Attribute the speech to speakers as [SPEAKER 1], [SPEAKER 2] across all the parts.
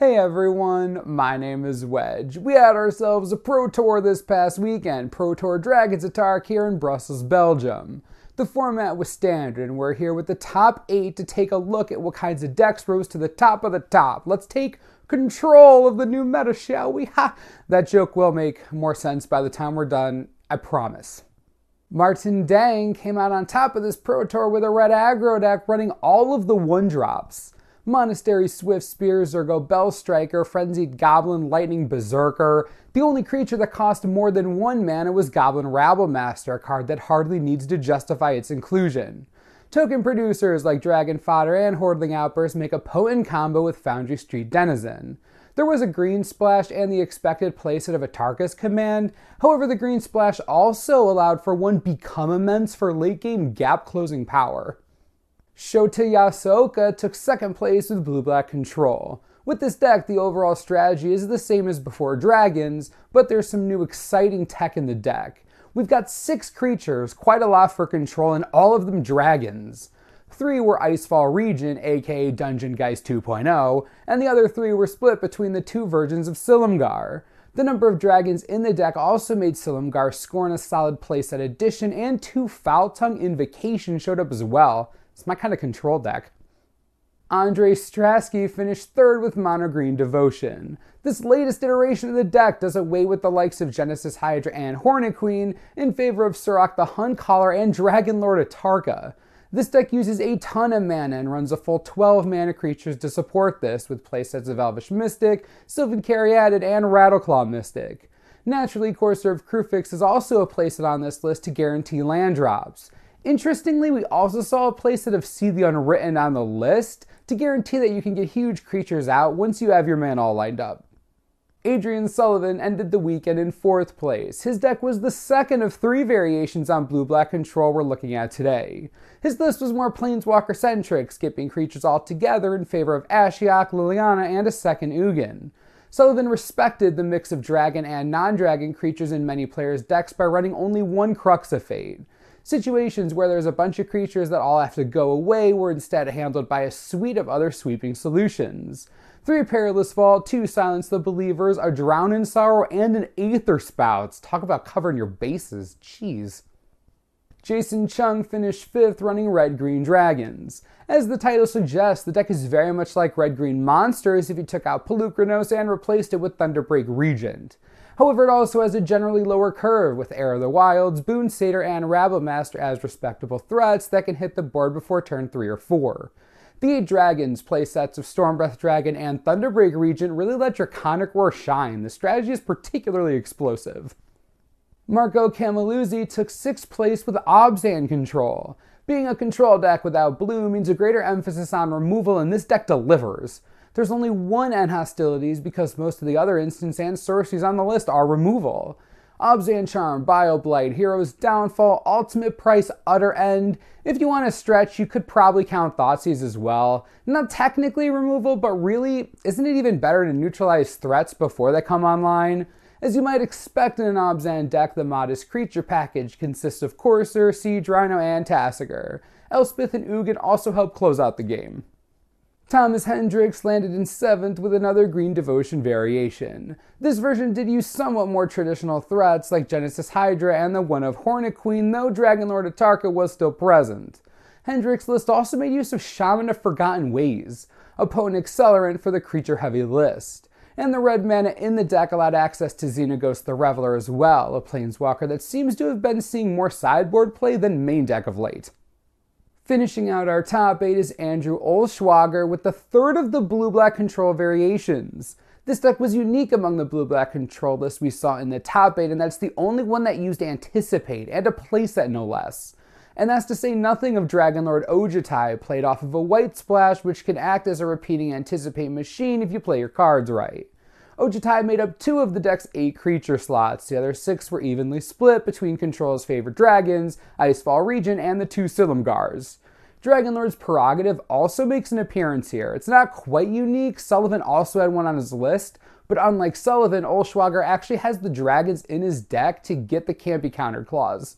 [SPEAKER 1] Hey everyone, my name is Wedge. We had ourselves a Pro Tour this past weekend, Pro Tour Dragons at Tarkir in Brussels, Belgium. The format was standard, and we're here with the top 8 to take a look at what kinds of decks rose to the top of the top. Let's take control of the new meta, shall we? Ha! That joke will make more sense by the time we're done, I promise. Martin Dang came out on top of this Pro Tour with a red aggro deck running all of the 1-drops. Monastery Swift Spear, Zergo Bell Striker, Frenzied Goblin Lightning Berserker. The only creature that cost more than 1 mana was Goblin Rabblemaster, a card that hardly needs to justify its inclusion. Token producers like Dragon Fodder and Hordling Outburst make a potent combo with Foundry Street Denizen. There was a green splash and the expected playset of a Tarkir command, however the green splash also allowed for one Become Immense for late game gap closing power. Shota Yasuoka took second place with blue-black control. With this deck, the overall strategy is the same as before Dragons, but there's some new exciting tech in the deck. We've got 6 creatures, quite a lot for control, and all of them dragons. 3 were Icefall Regent, aka Dungeon Geist 2.0, and the other 3 were split between the 2 versions of Silumgar. The number of dragons in the deck also made Silumgar score in a solid playset addition, and 2 Foul Tongue Invocation showed up as well. It's my kind of control deck. Andre Strasky finished 3rd with Mono Green Devotion. This latest iteration of the deck does away with the likes of Genesis Hydra and Hornet Queen in favor of Surrak the Huntcaller and Dragon Lord Atarka. This deck uses a ton of mana and runs a full 12 mana creatures to support this, with playsets of Elvish Mystic, Sylvan Caryatid, and Rattleclaw Mystic. Naturally, Courser of Krufix is also a playset on this list to guarantee land drops. Interestingly, we also saw a playset of See the Unwritten on the list to guarantee that you can get huge creatures out once you have your mana all lined up. Adrian Sullivan ended the weekend in 4th place. His deck was the second of 3 variations on blue-black control we're looking at today. His list was more Planeswalker-centric, skipping creatures altogether in favor of Ashiok, Liliana, and a second Ugin. Sullivan respected the mix of dragon and non-dragon creatures in many players' decks by running only 1 Crux of Fate. Situations where there's a bunch of creatures that all have to go away were instead handled by a suite of other sweeping solutions. 3 Perilous Vault, 2 Silence the Believers, a Drown in Sorrow, and an Aether Spouts. Talk about covering your bases, jeez. Jason Chung finished 5th running Red-Green Dragons. As the title suggests, the deck is very much like Red-Green Monsters if you took out Pelucranos and replaced it with Thunderbreak Regent. However, it also has a generally lower curve, with Heir of the Wilds, Boon Satyr, and Rabblemaster as respectable threats that can hit the board before turn 3 or 4. The 8 Dragons playsets of Stormbreath Dragon and Thunderbreak Regent really let Draconic Roar shine. The strategy is particularly explosive. Marco Camiluzzi took 6th place with Obzan control. Being a control deck without blue means a greater emphasis on removal, and this deck delivers. There's only 1 end hostilities because most of the other instants and sorceries on the list are removal. Obzan Charm, Bioblight, Hero's Downfall, Ultimate Price, Utter End. If you want to stretch, you could probably count Thoughtseize as well. Not technically removal, but really, isn't it even better to neutralize threats before they come online? As you might expect in an Obzan deck, the Modest Creature package consists of Courser, Siege Rhino, and Tassiger. Elspeth and Ugin also help close out the game. Thomas Hendricks landed in 7th with another Green Devotion variation. This version did use somewhat more traditional threats like Genesis Hydra and the one of Hornet Queen, though Dragon Lord Atarka was still present. Hendricks' list also made use of Shaman of Forgotten Ways, a potent accelerant for the creature-heavy list. And the red mana in the deck allowed access to Xenaghost the Reveler as well, a planeswalker that seems to have been seeing more sideboard play than main deck of late. Finishing out our top 8 is Andrew Olschwager with the 3rd of the blue-black control variations. This deck was unique among the blue-black control lists we saw in the top 8, and that's the only one that used Anticipate, and a playset no less. And that's to say nothing of Dragonlord Ojutai, played off of a white splash, which can act as a repeating Anticipate machine if you play your cards right. Ojutai made up 2 of the deck's 8 creature slots. The other 6 were evenly split between Control's favorite dragons, Icefall Regent, and the 2 Silumgars. Dragonlord's Prerogative also makes an appearance here. It's not quite unique, Sullivan also had one on his list, but unlike Sullivan, Olschwager actually has the dragons in his deck to get the can't be countered clause.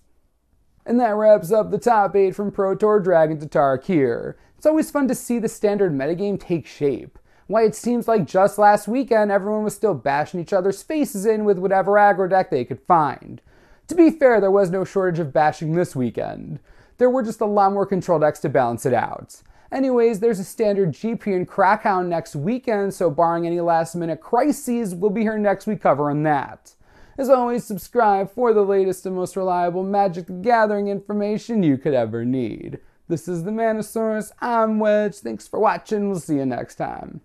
[SPEAKER 1] And that wraps up the top 8 from Pro Tour Dragon to Tarkir. It's always fun to see the standard metagame take shape. Why, it seems like just last weekend everyone was still bashing each other's faces in with whatever aggro deck they could find. To be fair, there was no shortage of bashing this weekend. There were just a lot more control decks to balance it out. Anyways, there's a standard GP and Crackhound next weekend, so barring any last minute crises, we'll be here next week covering that. As always, subscribe for the latest and most reliable Magic the Gathering information you could ever need. This is the Manosaurus, I'm Wedge, thanks for watching, we'll see you next time.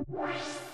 [SPEAKER 2] What?